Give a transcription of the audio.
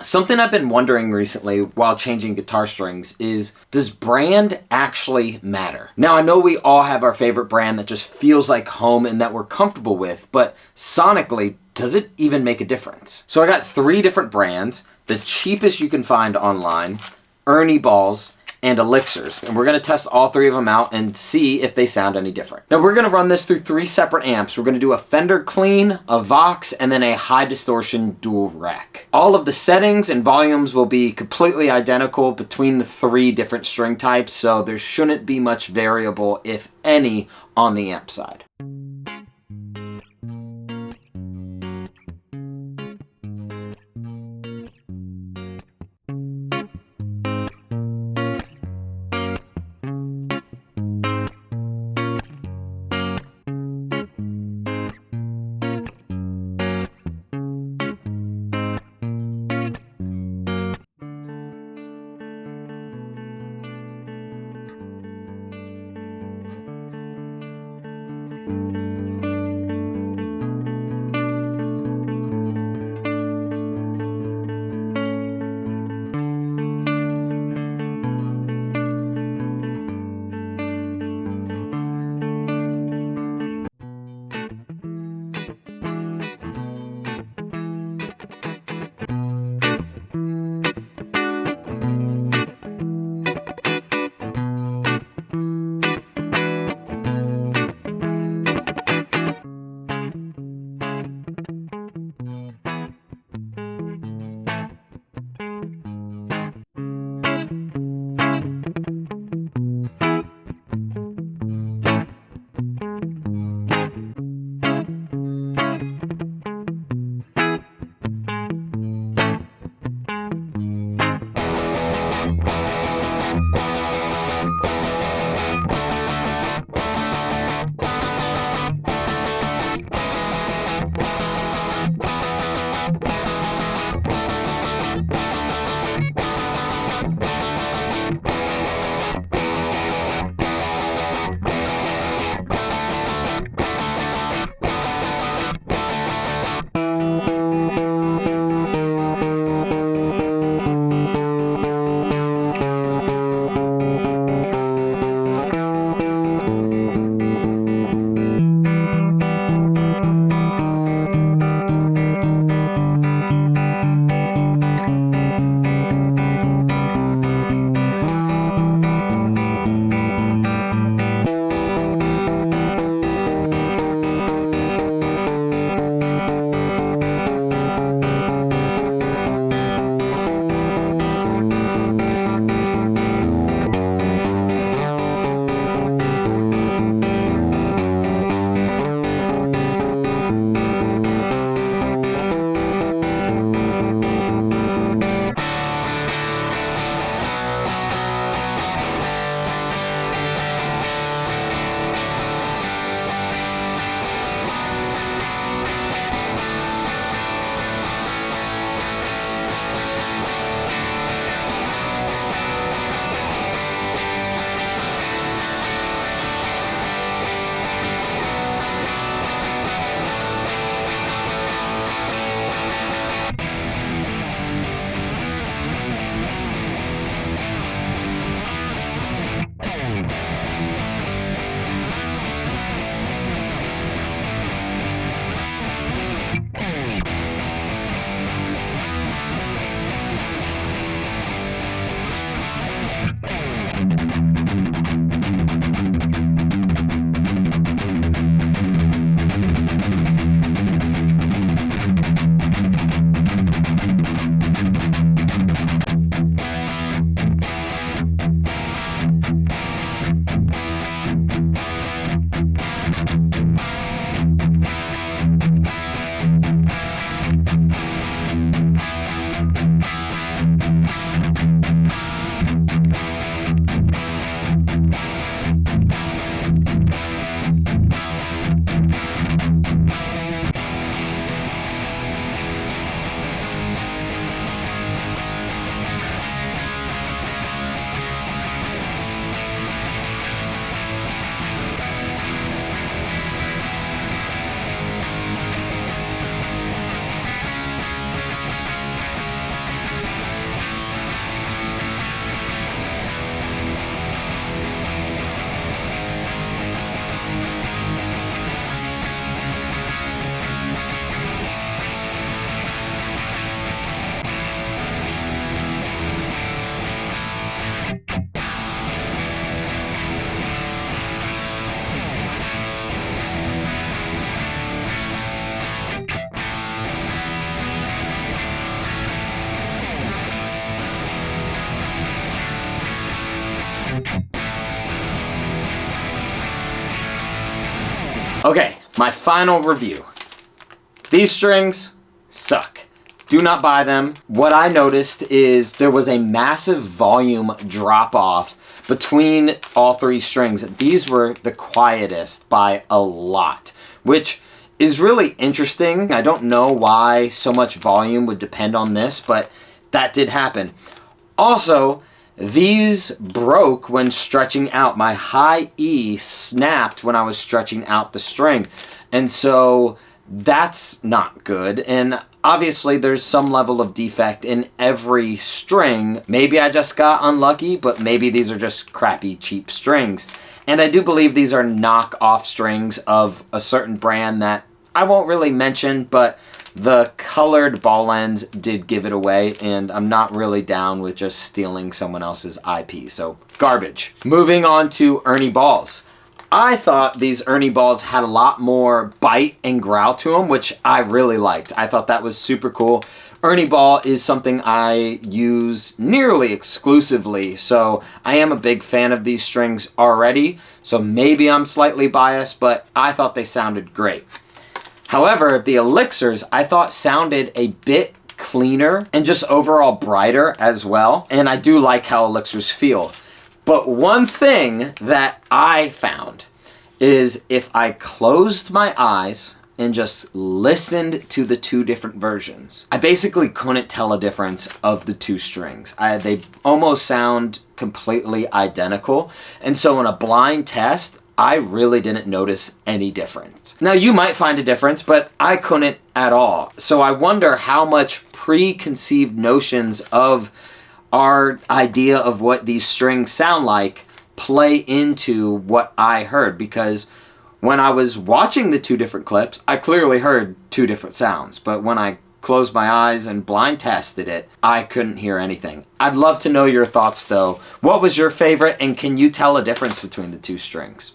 Something I've been wondering recently while changing guitar strings is, does brand actually matter? Now, I know we all have our favorite brand that just feels like home and that we're comfortable with, but sonically, does it even make a difference? So I got 3 different brands, the cheapest you can find online, Ernie Balls, and Elixirs, and we're going to test all 3 of them out and see if they sound any different. Now we're going to run this through 3 separate amps. We're going to do a Fender Clean, a Vox, and then a high distortion dual rack. All of the settings and volumes will be completely identical between the 3 different string types, so there shouldn't be much variable, if any, on the amp side. Okay, my final review. These strings suck. Do not buy them. What I noticed is there was a massive volume drop off between all three strings. These were the quietest by a lot, which is really interesting. I don't know why so much volume would depend on this, but that did happen. Also, these broke when stretching out. My high E snapped when I was stretching out the string. And so that's not good. And obviously there's some level of defect in every string. Maybe I just got unlucky, but maybe these are just crappy, cheap strings. And I do believe these are knockoff strings of a certain brand that I won't really mention, but the colored ball ends did give it away, and I'm not really down with just stealing someone else's IP, so garbage. Moving on to Ernie balls. I thought these Ernie balls had a lot more bite and growl to them, which I really liked. I thought that was super cool. Ernie ball is something I use nearly exclusively, so I am a big fan of these strings already, so maybe I'm slightly biased, but I thought they sounded great. However, the elixirs I thought sounded a bit cleaner and just overall brighter as well, and I do like how elixirs feel. But one thing that I found is if I closed my eyes and just listened to the two different versions, I basically couldn't tell a difference of the two strings. They almost sound completely identical. And so in a blind test, I really didn't notice any difference. Now you might find a difference, but I couldn't at all. So I wonder how much preconceived notions of our idea of what these strings sound like play into what I heard, because when I was watching the two different clips, I clearly heard two different sounds, but when I closed my eyes and blind tested it, I couldn't hear anything. I'd love to know your thoughts though. What was your favorite, and can you tell a difference between the two strings?